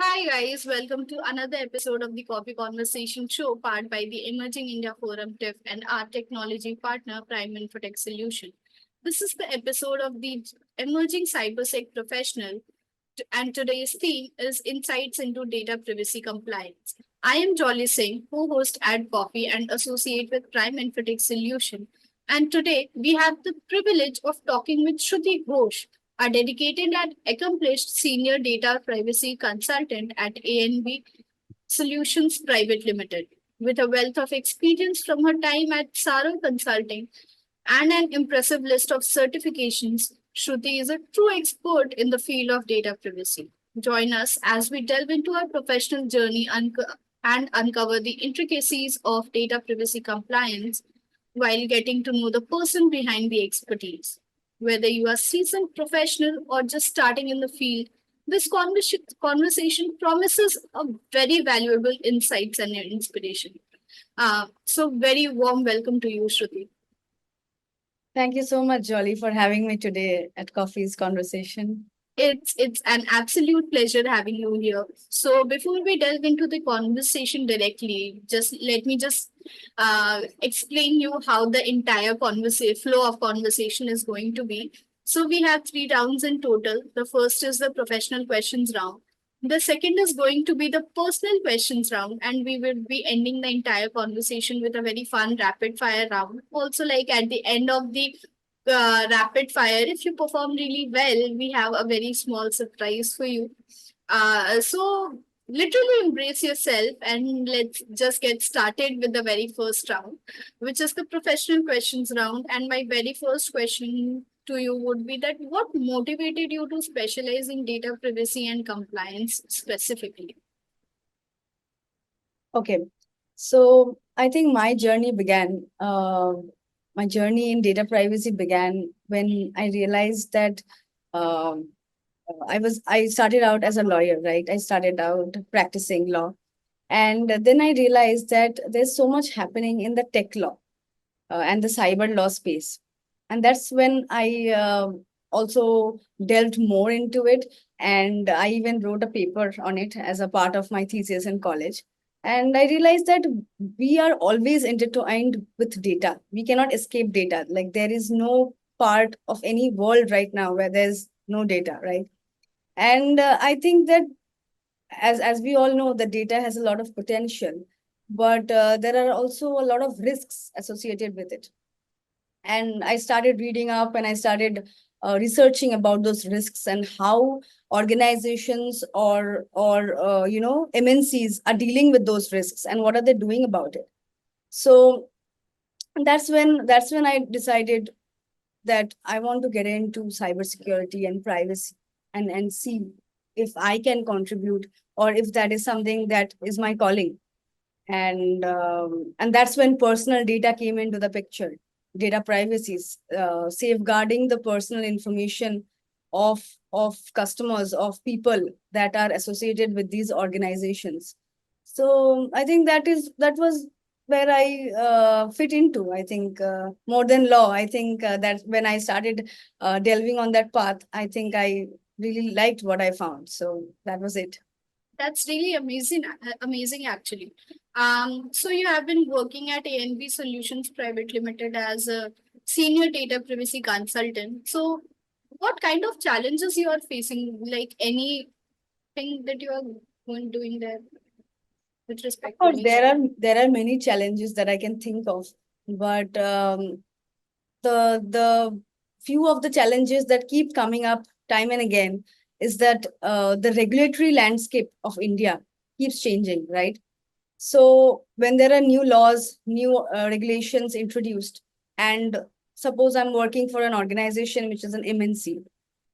Hi guys, welcome to another episode of the Coffee Conversation Show, powered by the Emerging India Forum TIFF and our technology partner Prime Infotech Solution. This is the episode of the Emerging CyberSec Professional, and today's theme is Insights into Data Privacy Compliance. I am Jolly Singh, co-host at Coffee and associate with Prime Infotech Solution. And today we have the privilege of talking with Shruti Ghosh, a dedicated and accomplished senior data privacy consultant at ANB Solutions Private Limited. With a wealth of experience from her time at Saro Consulting and an impressive list of certifications, Shruti is a true expert in the field of data privacy. Join us as we delve into our professional journey and uncover the intricacies of data privacy compliance while getting to know the person behind the expertise. Whether you are seasoned professional or just starting in the field, this conversation promises a very valuable insights and inspiration. So, very warm welcome to you, Shruti. Thank you so much, Jolly, for having me today at Coffee's Conversation. It's an absolute pleasure having you here. So before we delve into the conversation directly, just let me just explain you how the entire conversation flow of conversation is going to be. So we have three rounds in total. The first is the professional questions round. The second is going to be the personal questions round, and we will be ending the entire conversation with a very fun rapid fire round. Also, like at the end of the rapid fire. If you perform really well, we have a very small surprise for you. So literally embrace yourself and let's just get started with the very first round, which is the professional questions round. And my very first question to you would be that what motivated you to specialize in data privacy and compliance specifically? Okay, so I think my journey in data privacy began when I realized that um, I started out as a lawyer, right? I started out practicing law. And then I realized that there's so much happening in the tech law and the cyber law space. And that's when I also delved more into it. And I even wrote a paper on it as a part of my thesis in college. And I realized that we are always intertwined with data. We cannot escape data. Like there is no part of any world right now where there's no data, right? And I think that as we all know, the data has a lot of potential, but there are also a lot of risks associated with it. And I started reading up and I started researching about those risks and how organizations or MNCs are dealing with those risks and what are they doing about it. So that's when I decided that I want to get into cybersecurity and privacy and see if I can contribute or if that is something that is my calling. And that's when personal data came into the picture. Data privacy, safeguarding the personal information of customers, of people that are associated with these organizations. So I think that was where I fit into. I think more than law. I think that when I started delving on that path, I think I really liked what I found. So that was it. That's really amazing actually. So you have been working at ANB Solutions Private Limited as a senior data privacy consultant. So what kind of challenges you are facing? Like anything that you are doing there with Of respect to course, any there are many challenges that I can think of, but the few of the challenges that keep coming up time and again is that the regulatory landscape of India keeps changing, right? So when there are new laws, new regulations introduced, and suppose I'm working for an organization which is an MNC,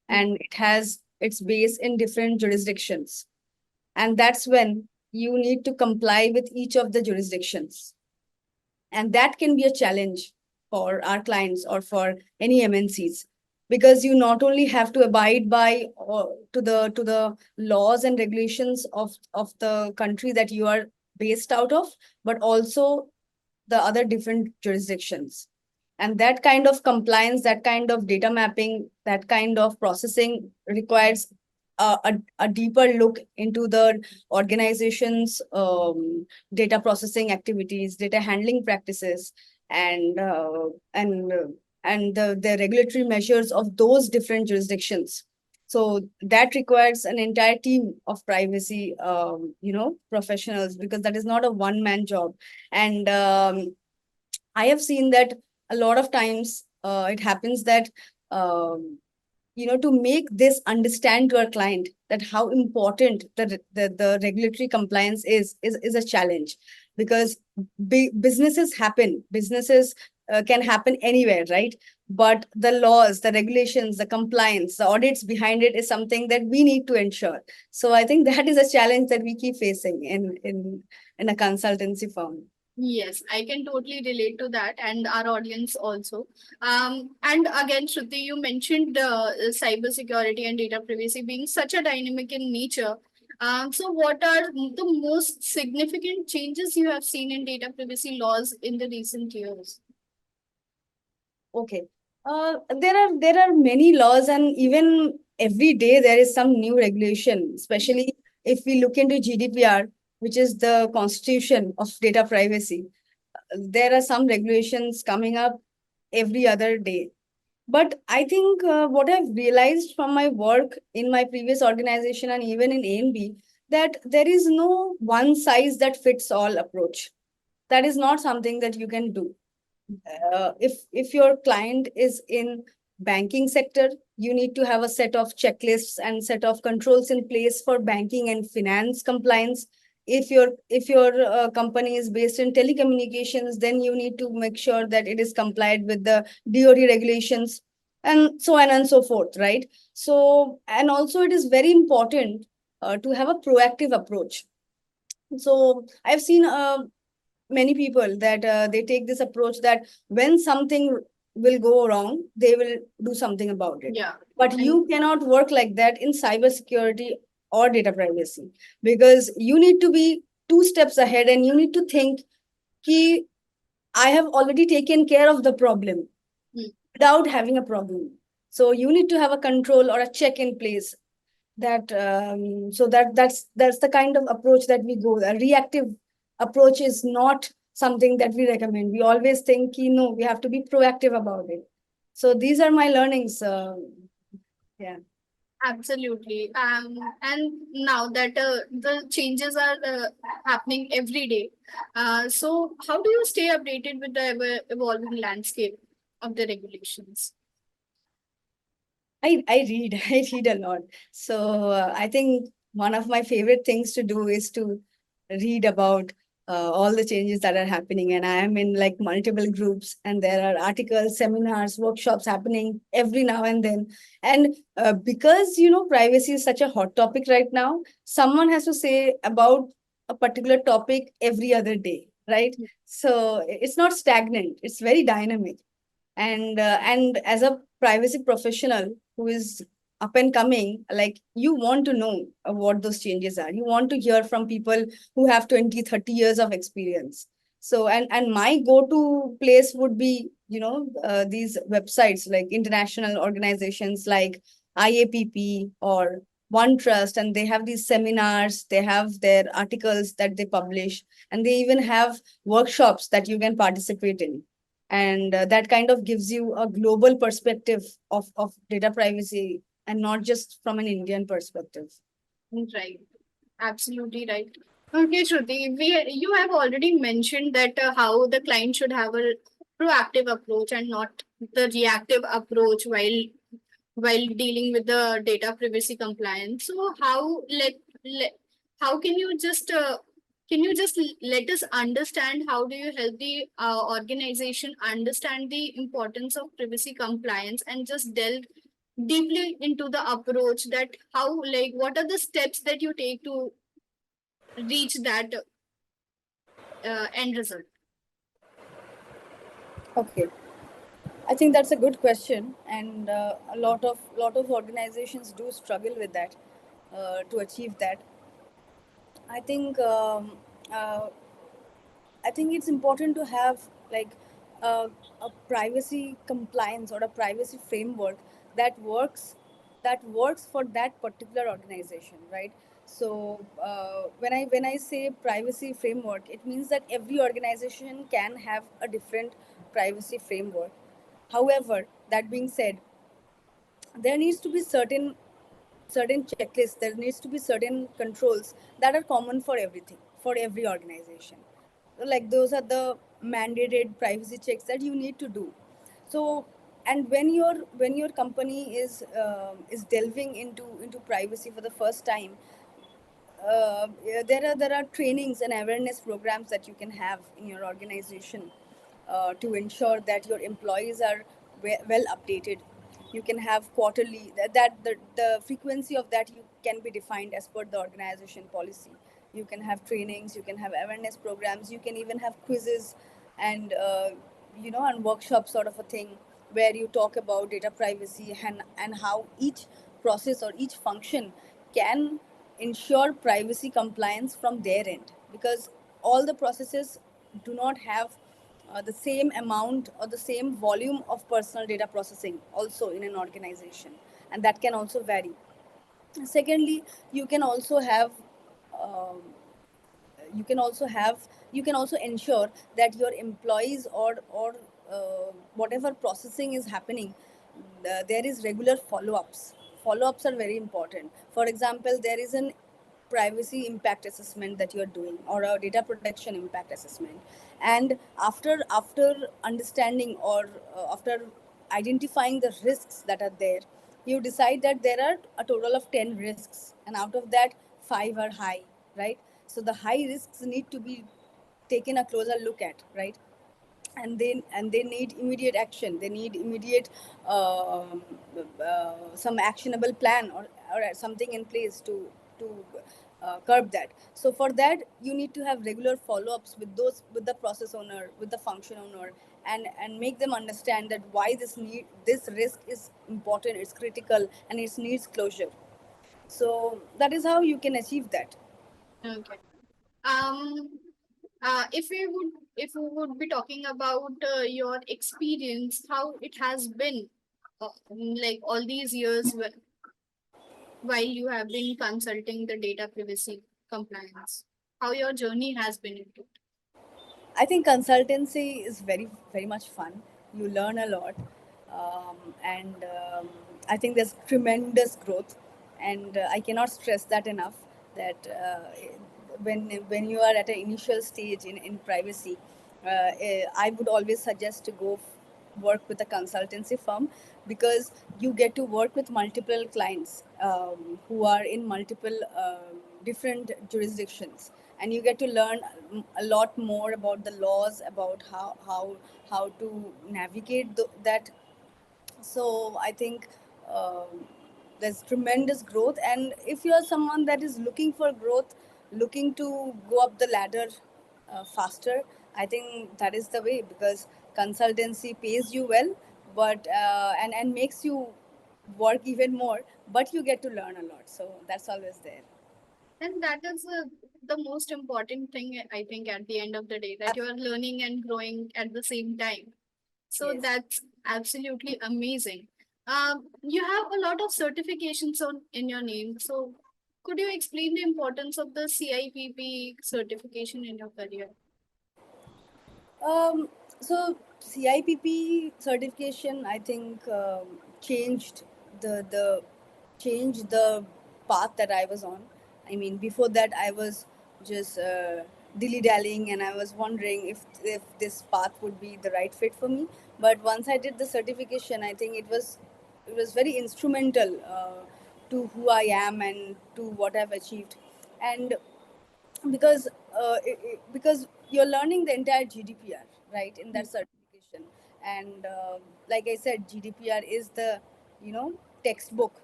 and it has its base in different jurisdictions, and that's when you need to comply with each of the jurisdictions, and that can be a challenge for our clients or for any MNCs, because you not only have to abide by to the laws and regulations of the country that you are based out of, but also the other different jurisdictions. And that kind of compliance, that kind of data mapping, that kind of processing requires a deeper look into the organization's data processing activities, data handling practices, and the regulatory measures of those different jurisdictions. So that requires an entire team of privacy, professionals, because that is not a one-man job. And I have seen that a lot of times it happens that to make this understand to our client that how important the regulatory compliance is a challenge, because businesses can happen anywhere, right? But the laws, the regulations, the compliance, the audits behind it is something that we need to ensure. So I think that is a challenge that we keep facing in a consultancy firm. Yes, I can totally relate to that, and our audience also. And again, Shruti, you mentioned cyber security and data privacy being such a dynamic in nature. So what are the most significant changes you have seen in data privacy laws in the recent years? Okay. There are many laws, and even every day there is some new regulation, especially if we look into GDPR, which is the constitution of data privacy. There are some regulations coming up every other day. But I think what I've realized from my work in my previous organization and even in ANB, that there is no one size that fits all approach. That is not something that you can do. If your client is in banking sector, you need to have a set of checklists and set of controls in place for banking and finance compliance. If your company is based in telecommunications, then you need to make sure that it is complied with the DoD regulations, and so on and so forth, right? So, and also it is very important to have a proactive approach. So I've seen many people that they take this approach that when something will go wrong, they will do something about it. Yeah. But you cannot work like that in cybersecurity or data privacy, because you need to be two steps ahead and you need to think, ki, I have already taken care of the problem without having a problem. So you need to have a control or a check in place, that so that's the kind of approach that we go. A reactive approach is not something that we recommend. We always think, no, we have to be proactive about it. So these are my learnings. Yeah. Absolutely. And now that the changes are happening every day, so how do you stay updated with the evolving landscape of the regulations? I read. I read a lot. So I think one of my favorite things to do is to read about all the changes that are happening. And I am in like multiple groups, and there are articles, seminars, workshops happening every now and then. And because, privacy is such a hot topic right now, someone has to say about a particular topic every other day, right? So it's not stagnant, it's very dynamic. And as a privacy professional who is up and coming, like, you want to know what those changes are. You want to hear from people who have 20, 30 years of experience. So and my go-to place would be, these websites like international organizations like IAPP or OneTrust, and they have these seminars, they have their articles that they publish, and they even have workshops that you can participate in. And that kind of gives you a global perspective of data privacy, and not just from an Indian perspective. Right. Absolutely right. Okay, Shruti, you have already mentioned that how the client should have a proactive approach and not the reactive approach while dealing with the data privacy compliance. So let how can you just let us understand how do you help the organization understand the importance of privacy compliance and just delve deeply into the approach that how like what are the steps that you take to reach that end result? Okay, I think that's a good question, and a lot of organizations do struggle with that, to achieve that. I think uh, I think it's important to have like a privacy compliance or a privacy framework that works that works for that particular organization, right? So when I say privacy framework, it means that every organization can have a different privacy framework. However, that being said, there needs to be certain checklists, there needs to be certain controls that are common for everything, for every organization. Like those are the mandated privacy checks that you need to do. So, and when your company is delving into privacy for the first time, yeah, there are trainings and awareness programs that you can have in your organization to ensure that your employees are well updated. You can have quarterly the frequency of that you can be defined as per the organization policy. You can have trainings, you can have awareness programs, you can even have quizzes and and workshop sort of a thing where you talk about data privacy and how each process or each function can ensure privacy compliance from their end, because all the processes do not have the same amount or the same volume of personal data processing also in an organization, and that can also vary. Secondly, you can also have um, you can also ensure that your employees or whatever processing is happening, there is regular follow-ups are very important. For example, there is an privacy impact assessment that you are doing, or a data protection impact assessment, and after understanding or after identifying the risks that are there, you decide that there are a total of 10 risks, and out of that 5 are high, right? So the high risks need to be taken a closer look at, right? And they need immediate action, they need immediate some actionable plan, or something in place to curb that. So for that, you need to have regular follow-ups with the process owner, with the function owner, and make them understand that why this risk is important, it's critical, and it needs closure. So that is how you can achieve that. Okay. Um, if we would be talking about your experience, how it has been, like all these years while you have been consulting the data privacy compliance, how your journey has been into it. I think consultancy is very, very much fun. You learn a lot, and I think there's tremendous growth, and I cannot stress that enough. That when you are at an initial stage in privacy, I would always suggest to go work with a consultancy firm, because you get to work with multiple clients who are in multiple different jurisdictions, and you get to learn a lot more about the laws, about how to navigate that. So I think there's tremendous growth, and if you're someone that is looking for growth, looking to go up the ladder faster, I think that is the way, because consultancy pays you well, but and makes you work even more, but you get to learn a lot, so that's always there. And that is the most important thing, I think, at the end of the day, that you are learning and growing at the same time. So Yes. that's absolutely amazing. You have a lot of certifications on in your name. So could you explain the importance of the CIPP certification in your career? Um, so CIPP certification, I think, changed the changed the path that I was on. I mean, before that, I was just dilly dallying, and I was wondering if this path would be the right fit for me. But once I did the certification, I think it was very instrumental to who I am and to what I've achieved. And because because you're learning the entire GDPR, right, in that certification. And like I said, GDPR is the textbook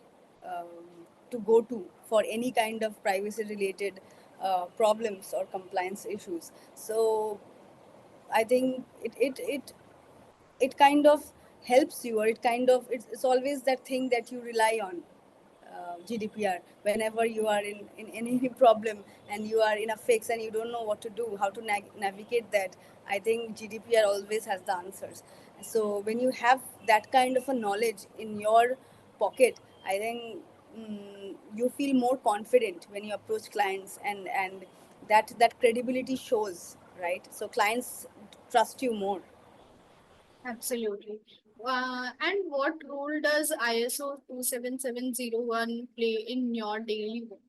to go to for any kind of privacy related problems or compliance issues. So I think it kind of helps you, or it's always that thing that you rely on, GDPR, whenever you are in any problem and you are in a fix and you don't know what to do, how to navigate that. I think GDPR always has the answers. So when you have that kind of a knowledge in your pocket, I think you feel more confident when you approach clients, and that credibility shows, right? So clients trust you more. Absolutely. And what role does ISO 27701 play in your daily work?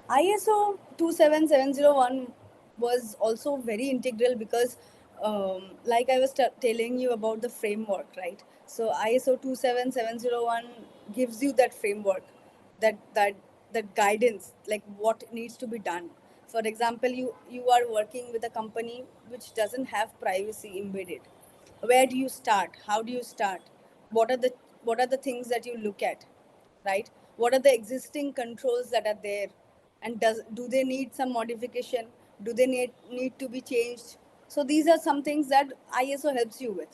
ISO 27701 was also very integral because, like I was telling you about the framework, right? So ISO 27701 gives you that framework, that that that guidance, like what needs to be done. For example, you are working with a company which doesn't have privacy embedded. Where do you start? How do you start? What are the things that you look at, right? What are the existing controls that are there, and do they need some modification? Do they need to be changed? So these are some things that ISO helps you with,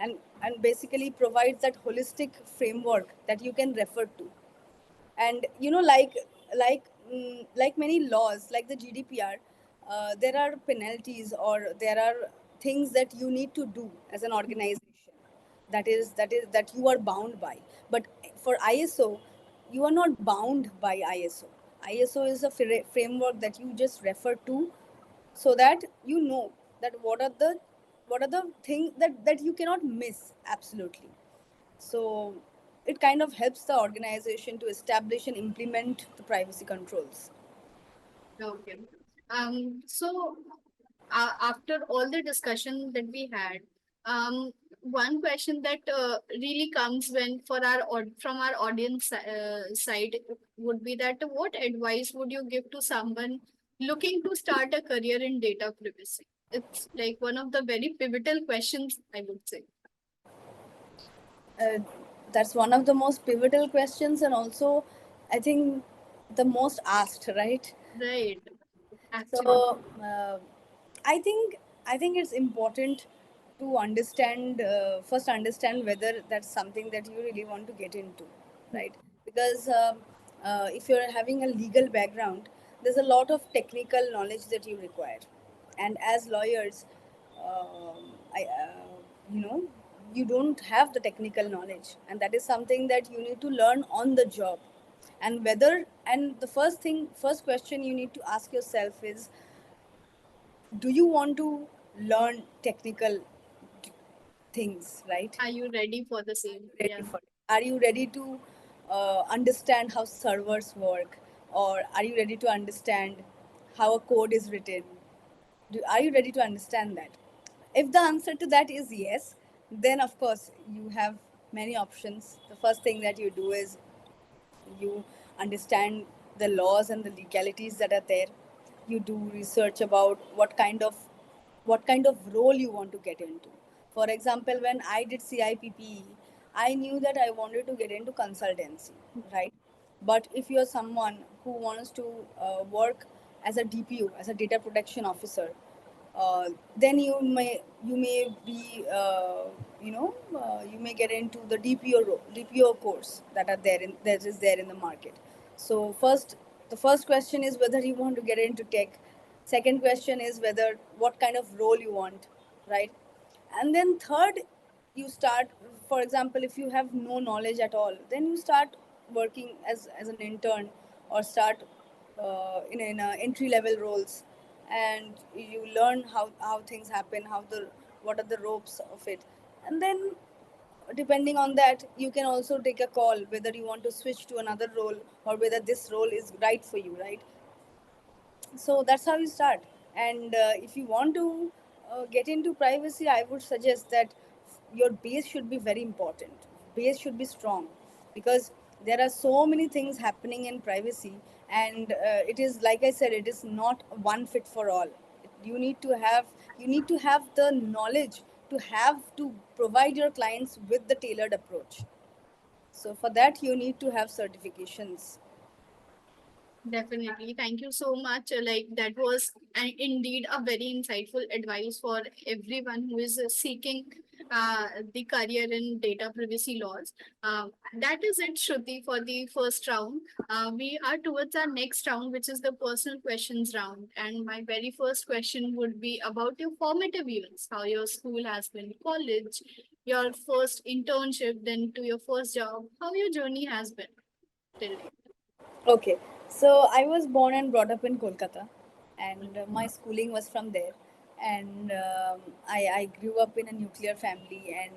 and basically provides that holistic framework that you can refer to. And like many laws like the GDPR, there are penalties, or there are things that you need to do as an organization, that you are bound by. But for ISO, you are not bound by ISO is a framework that you just refer to, so that you know that what are the things that you cannot miss absolutely. So it kind of helps the organization to establish and implement the privacy controls. Okay. So after all the discussion that we had, one question that really comes when for our from our audience side would be that what advice would you give to someone looking to start a career in data privacy? It's like one of the very pivotal questions, I would say. Uh, that's one of the most pivotal questions, and also, I think, the most asked, right? Right. Actually. So I think it's important to understand, first understand whether that's something that you really want to get into, right? Because if you're having a legal background, there's a lot of technical knowledge that you require, and as lawyers, I you know you don't have the technical knowledge, and that is something that you need to learn on the job. And the first question you need to ask yourself is, do you want to learn technical things, right? Are you ready for the same? Ready Yeah. for it? Are you ready to understand how servers work, or are you ready to understand how a code is written? Are you ready to understand that? If the answer to that is yes, then of course you have many options. The first thing that you do is you understand the laws and the legalities that are there. You do research about what kind of role you want to get into. For example, when I did CIPP, I knew that I wanted to get into consultancy, right? But if you're someone who wants to work as a DPO, as a data protection officer, then you may be you may get into the DPO course that is there in the market. So the first question is whether you want to get into tech. Second question is whether what kind of role you want, right? And then third, you start, for example, if you have no knowledge at all, then you start working as an intern, or start in a entry level roles, and you learn how things happen, what are the ropes of it. And then depending on that, you can also take a call whether you want to switch to another role, or whether this role is right for you, right? So that's how you start. And if you want to get into privacy, I would suggest that your base should be very important. Base should be strong, because there are so many things happening in privacy, and it is, like I said, it is not one fit for all. You need to have the knowledge to provide your clients with the tailored approach. So for that, you need to have certifications. Definitely. Thank you so much. Like that was indeed a very insightful advice for everyone who is seeking the career in data privacy laws. That is it, Shruti, for the first round. We are towards our next round, which is the personal questions round. And my very first question would be about your formative years, how your school has been, college, your first internship, then to your first job, how your journey has been till date. Okay, so I was born and brought up in Kolkata, and my schooling was from there. And I grew up in a nuclear family, and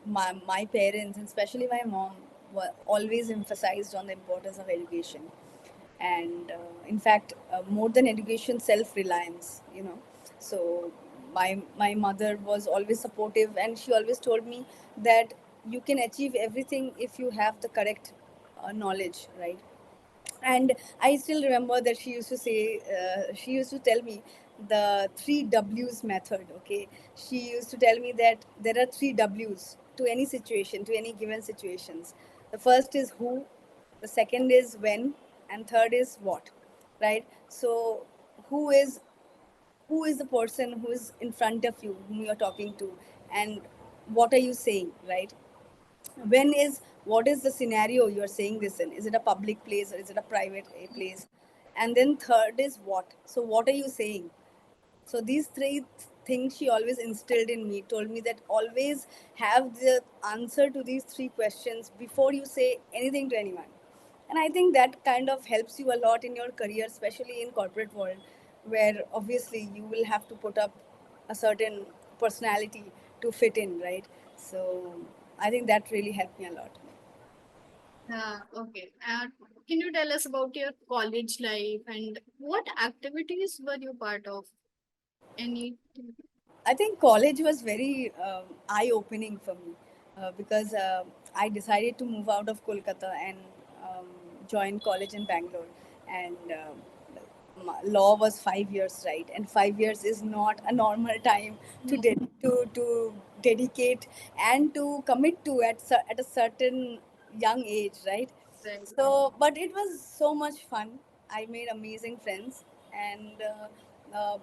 my parents, and especially my mom, were always emphasized on the importance of education. And in fact, more than education, self-reliance. So my mother was always supportive, and she always told me that you can achieve everything if you have the correct knowledge, right? And I still remember that she used to tell me the three W's method. Okay, she used to tell me that there are three W's to any situation, to any given situations. The first is who, the second is when, and third is what, right? So who is who is the person who is in front of you, whom you're talking to, and what are you saying, right? When is what is the scenario you're saying this in? Is it a public place or is it a private place? And then third is what. So what are you saying? So these three things she always instilled in me, told me that always have the answer to these three questions before you say anything to anyone. And I think that kind of helps you a lot in your career, especially in corporate world, where obviously you will have to put up a certain personality to fit in, right? So I think that really helped me a lot. Okay. Can you tell us about your college life and what activities were you part of? Any? I think college was very eye opening for me because I decided to move out of Kolkata and join college in Bangalore. And law was 5 years, right? And 5 years is not a normal time to dedicate and to commit to at a certain young age, right? Right. So, but it was so much fun. I made amazing friends, and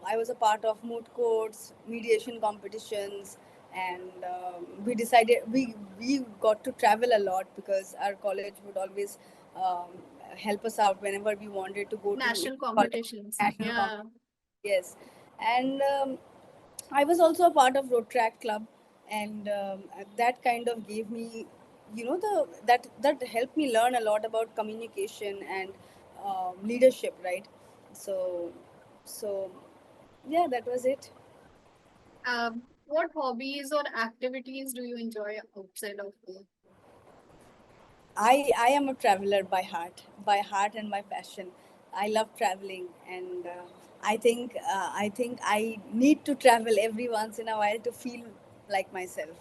I was a part of moot courts, mediation competitions, and we got to travel a lot because our college would always um, help us out whenever we wanted to go to National college, competitions. national competition. Yeah. Yes, and I was also a part of Road Track Club, and that kind of gave me, that helped me learn a lot about communication and leadership, right? So, so yeah, that was it. What hobbies or activities do you enjoy outside of work? I am a traveler by heart and by passion. I love traveling, and I need to travel every once in a while to feel like myself.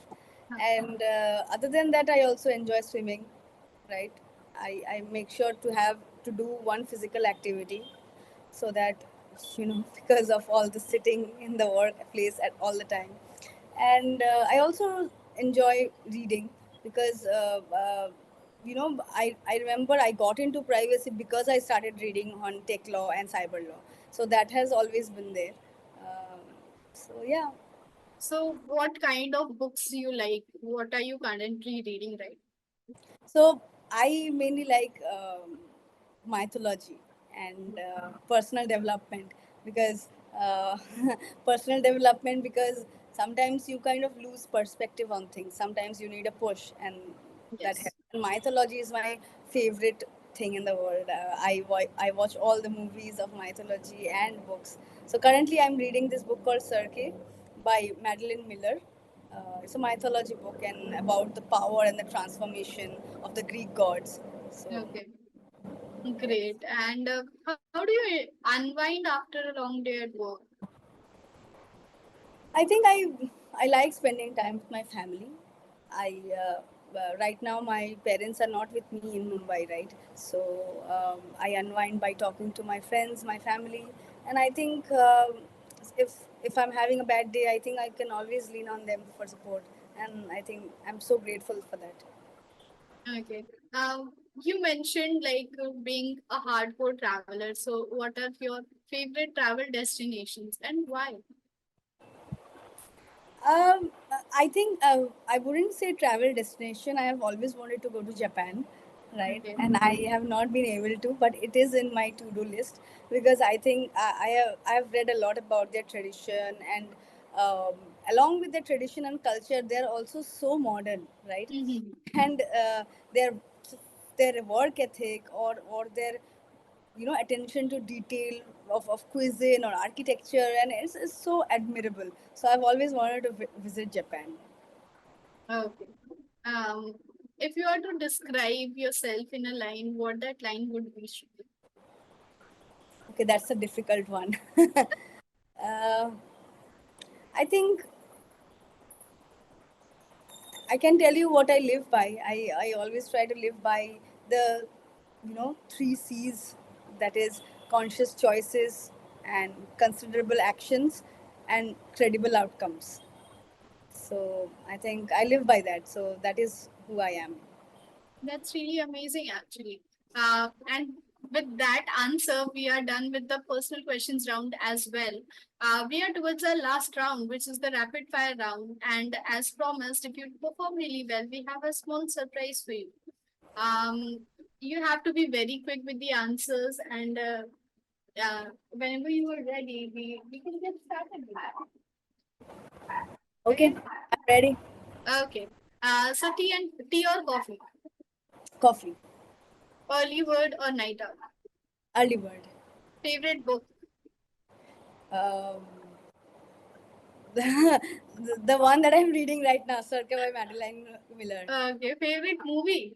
And other than that, I also enjoy swimming. Right, I make sure to do one physical activity so that because of all the sitting in the workplace at all the time. And I also enjoy reading because I remember I got into privacy because I started reading on tech law and cyber law, so that has always been there. um, so yeah. So, what kind of books do you like? What are you currently reading right? So I mainly like mythology and personal development because uh, personal development because sometimes you kind of lose perspective on things. Sometimes you need a push, and that Yes. helps. And mythology is my favorite thing in the world. I watch all the movies of mythology and books. So currently, I'm reading this book called Circe by Madeline Miller. It's a mythology book and about the power and the transformation of the Greek gods. So Okay. yes. Great. And how do you unwind after a long day at work? I think I like spending time with my family. I right now my parents are not with me in Mumbai, right? So I unwind by talking to my friends, my family, and I think if I'm having a bad day, I think I can always lean on them for support, and I think I'm so grateful for that. Okay. You mentioned like being a hardcore traveler. So, what are your favorite travel destinations and why? I think I wouldn't say travel destination. I have always wanted to go to Japan, right? Okay. And I have not been able to, but it is in my to-do list because I think I have read a lot about their tradition and along with the tradition and culture, they're also so modern, right? Mhm. And their their work ethic or their attention to detail of cuisine or architecture, and it's so admirable. So I've always wanted to visit Japan. Okay. Um, if you are to describe yourself in a line, what that line would be, Shruti? Okay, that's a difficult one. uh, I think I can tell you what I live by. I always try to live by the, three C's, that is conscious choices and considerable actions and credible outcomes. So I think I live by that. So that is who I am. That's really amazing, actually. And with that answer, we are done with the personal questions round as well. We are towards our last round, which is the rapid fire round. And as promised, if you perform really well, we have a small surprise for you. Um, you have to be very quick with the answers, and whenever you are ready, we can get started with that. Okay, Okay? I'm ready. Okay. So tea or coffee? Coffee, Early bird or night owl? early bird. Favorite book? Um, the one that I'm reading right now, Circa by Madeline Miller. Okay. Favorite movie?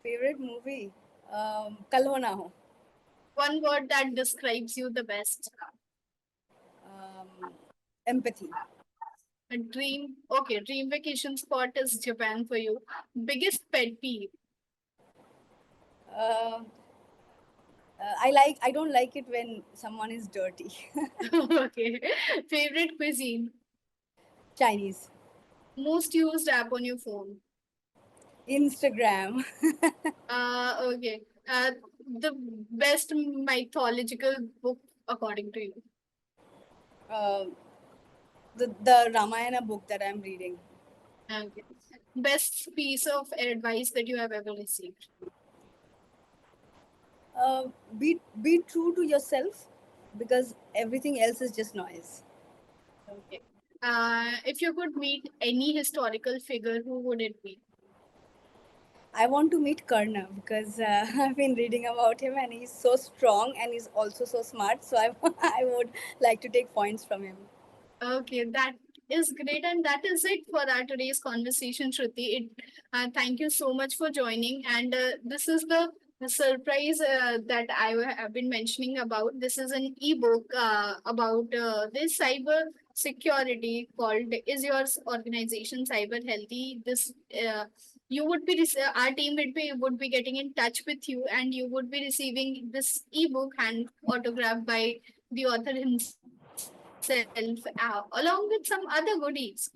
Favorite movie? Kal Ho Na Ho. One word that describes you the best. Empathy. A dream. Okay. Dream vacation spot is Japan for you. Biggest pet peeve? Uh, I don't like it when someone is dirty. Okay. Favorite cuisine? Chinese. Most used app on your phone? Instagram. Okay. The best mythological book according to you? uh, the Ramayana book that I'm reading. Okay. Best piece of advice that you have ever received? Uh, be true to yourself, because everything else is just noise. Okay. If you could meet any historical figure, who would it be? I want to meet Karna because I've been reading about him and he's so strong and he's also so smart. So I would like to take points from him. Okay, that is great, and that is it for our today's conversation, Shruti. Thank you so much for joining, and this is the surprise that have been mentioning about. This is an ebook about this cyber security called "Is Your Organization Cyber Healthy?" This you would be our team would be getting in touch with you, and you would be receiving this ebook hand autographed by the author himself, along with some other goodies.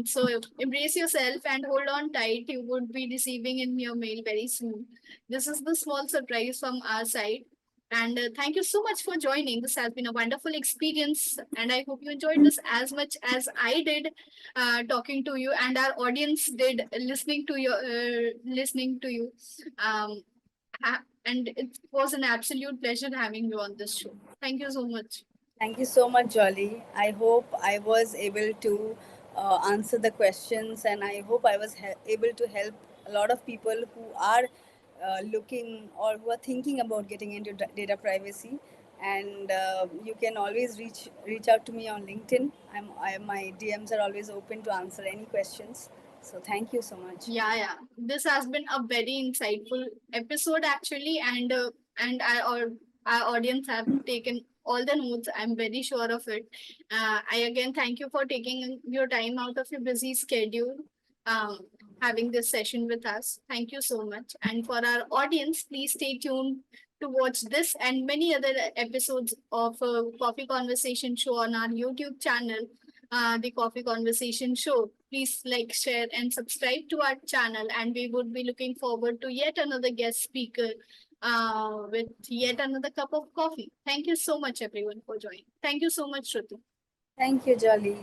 So embrace yourself and hold on tight. You would be receiving in your mail very soon. This is the small surprise from our side. And thank you so much for joining. This has been a wonderful experience, and I hope you enjoyed this as much as I did talking to you, and our audience did listening to you. Um, and it was an absolute pleasure having you on this show. Thank you so much. Thank you so much, Jolly. I hope I was able to answer the questions, and I hope I was able to help a lot of people who are looking or who are thinking about getting into data privacy. And you can always reach out to me on LinkedIn. My DMs are always open to answer any questions. So thank you so much. Yeah. This has been a very insightful episode actually, and our audience have taken all the notes. I'm very sure of it. I again thank you for taking your time out of your busy schedule, um, having this session with us. Thank you so much. And for our audience, please stay tuned to watch this and many other episodes of Coffee Conversation Show on our YouTube channel, the Coffee Conversation Show. Please like, share, and subscribe to our channel. And we would be looking forward to yet another guest speaker with yet another cup of coffee. Thank you so much, everyone, for joining. Thank you so much, Shruti. Thank you, Jolly.